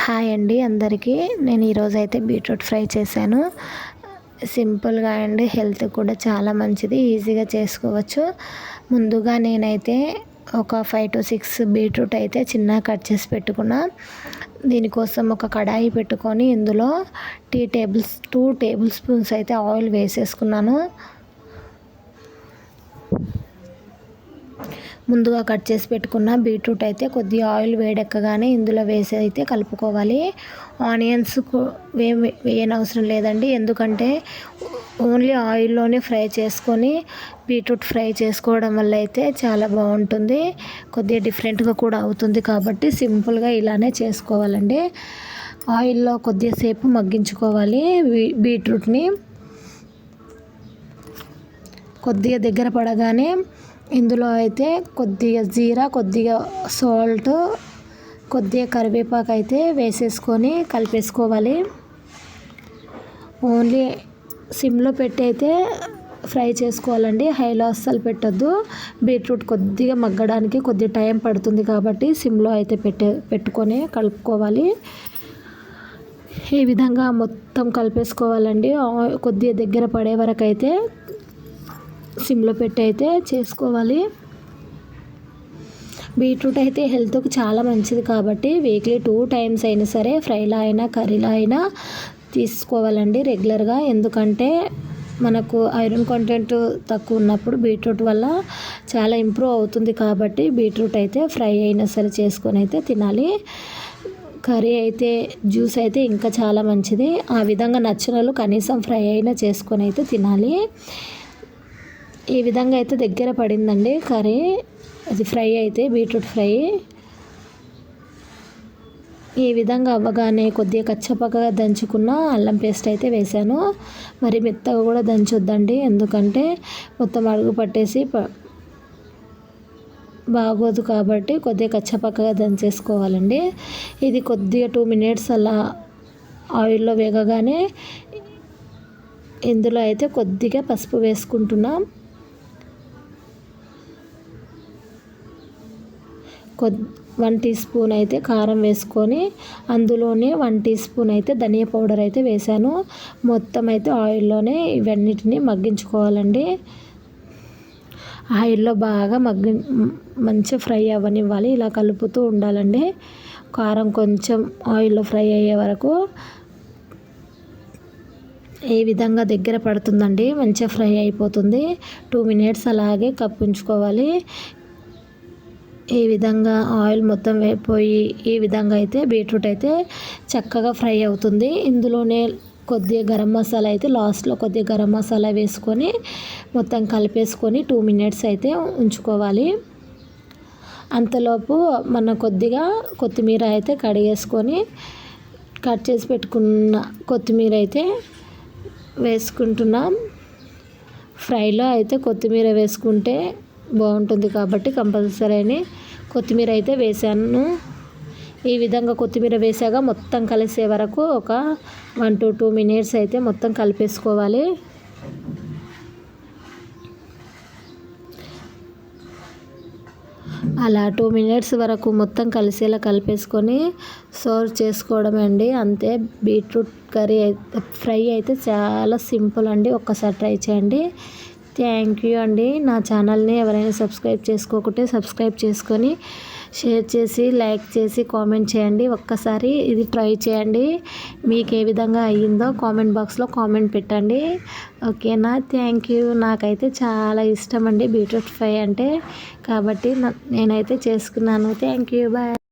Hi అండి అందరికీ. నేను ఈరోజు అయితే బీట్రూట్ ఫ్రై చేశాను. సింపుల్గా అండి, హెల్త్ కూడా చాలా మంచిది, ఈజీగా చేసుకోవచ్చు. ముందుగా నేనైతే ఒక 5 to 6 బీట్రూట్ అయితే చిన్నగా కట్ చేసి పెట్టుకున్నా. దీనికోసం ఒక కడాయి పెట్టుకొని ఇందులో 2 టేబుల్ స్పూన్స్ అయితే ఆయిల్ వేసేసుకున్నాను. ముందుగా కట్ చేసి పెట్టుకున్న బీట్రూట్ అయితే కొద్దిగా ఆయిల్ వేడెక్కగానే ఇందులో వేసి అయితే కలుపుకోవాలి. ఆనియన్స్ వేయనవసరం లేదండి, ఎందుకంటే ఓన్లీ ఆయిల్లోనే ఫ్రై చేసుకొని బీట్రూట్ ఫ్రై చేసుకోవడం వల్ల అయితే చాలా బాగుంటుంది, కొద్దిగా డిఫరెంట్గా కూడా అవుతుంది. కాబట్టి సింపుల్గా ఇలానే చేసుకోవాలండి. ఆయిల్లో కొద్దిసేపు మగ్గించుకోవాలి బీట్రూట్ని. కొద్దిగా దగ్గర పడగానే ఇందులో అయితే కొద్దిగా జీరా, కొద్దిగా సాల్ట్, కొద్దిగా కరివేపాకు అయితే వేసేసుకొని కలిపేసుకోవాలి. ఓన్లీ సిమ్లో పెట్టి అయితే ఫ్రై చేసుకోవాలండి, హైలో అస్సలు పెట్టొద్దు. బీట్రూట్ కొద్దిగా మగ్గడానికి కొద్దిగా టైం పడుతుంది కాబట్టి సిమ్లో అయితే పెట్టుకొని కలుపుకోవాలి. ఈ విధంగా మొత్తం కలిపేసుకోవాలండి. కొద్దిగా దగ్గర పడే వరకు అయితే సిమ్లో పెట్టి అయితే చేసుకోవాలి. బీట్రూట్ అయితే హెల్త్కి చాలా మంచిది కాబట్టి వీక్లీ 2 times అయినా సరే ఫ్రైలా అయినా కర్రీలా అయినా తీసుకోవాలండి రెగ్యులర్గా. ఎందుకంటే మనకు ఐరన్ కంటెంట్ తక్కువ ఉన్నప్పుడు బీట్రూట్ వల్ల చాలా ఇంప్రూవ్ అవుతుంది. కాబట్టి బీట్రూట్ అయితే ఫ్రై అయినా సరే చేసుకొని అయితే తినాలి. కర్రీ అయితే జ్యూస్ అయితే ఇంకా చాలా మంచిది. ఆ విధంగా నచ్చిన వాళ్ళు కనీసం ఫ్రై అయినా చేసుకొని అయితే తినాలి. ఈ విధంగా అయితే దగ్గర పడిందండి కర్రీ, అది ఫ్రై అయితే బీట్రూట్ ఫ్రై. ఈ విధంగా అవ్వగానే కొద్దిగా కచ్చపక్కగా దంచుకున్న అల్లం పేస్ట్ అయితే వేసాను. మరి మెత్తగా కూడా దంచొద్దండి, ఎందుకంటే మొత్తం అడుగు పట్టేసి బాగోదు. కాబట్టి కొద్దిగా కచ్చపక్కగా దంచేసుకోవాలండి. ఇది కొద్దిగా 2 minutes అలా ఆయిల్లో వేగగానే ఇందులో అయితే కొద్దిగా పసుపు వేసుకుంటున్నాం. 1 teaspoon అయితే కారం వేసుకొని అందులోనే 1 teaspoon అయితే ధనియా పౌడర్ అయితే వేసాను. మొత్తం అయితే ఆయిల్లోనే ఇవన్నిటిని మగ్గించుకోవాలండి. ఆయిల్లో బాగా మంచిగా ఫ్రై అవ్వనివ్వాలి, ఇలా కలుపుతూ ఉండాలండి. కారం కొంచెం ఆయిల్లో ఫ్రై అయ్యే వరకు ఈ విధంగా దగ్గర పడుతుందండి, మంచిగా ఫ్రై అయిపోతుంది. 2 minutes అలాగే కప్పించుకోవాలి. ఈ విధంగా ఆయిల్ మొత్తం వేగిపోయి ఈ విధంగా అయితే బీట్రూట్ అయితే చక్కగా ఫ్రై అవుతుంది. ఇందులోనే కొద్దిగా గరం మసాలా అయితే లాస్ట్లో కొద్దిగా గరం మసాలా వేసుకొని మొత్తం కలిపేసుకొని 2 minutes అయితే ఉంచుకోవాలి. అంతలోపు మనం కొద్దిగా కొత్తిమీర అయితే కడిగేసుకొని కట్ చేసి పెట్టుకున్న కొత్తిమీర అయితే వేసుకుంటున్నాం. ఫ్రైలో అయితే కొత్తిమీర వేసుకుంటే బాగుంటుంది కాబట్టి కంపల్సరీ కొత్తిమీర అయితే వేసాను. ఈ విధంగా కొత్తిమీర వేసాక మొత్తం కలిసే వరకు ఒక 1 to 2 minutes అయితే మొత్తం కలిపేసుకోవాలి. అలా 2 minutes వరకు మొత్తం కలిసేలా కలిపేసుకొని సర్వ్ చేసుకోవడమే అండి, అంతే. బీట్రూట్ కర్రీ ఫ్రై అయితే చాలా సింపుల్ అండి, ఒక్కసారి ట్రై చేయండి. థ్యాంక్ యూ అండి. నా ఛానల్ని ఎవరైనా సబ్స్క్రైబ్ చేసుకోకుంటే సబ్స్క్రైబ్ చేసుకొని షేర్ చేసి లైక్ చేసి కామెంట్ చేయండి. ఒక్కసారి ఇది ట్రై చేయండి, మీకు ఏ విధంగా అయ్యిందో కామెంట్ బాక్స్లో కామెంట్ పెట్టండి. ఓకేనా? Thank you. నాకైతే చాలా ఇష్టం అండి బీట్రూట్ ఫ్రై అంటే, కాబట్టి నేనైతే చేసుకున్నాను. Thank you. బాయ్.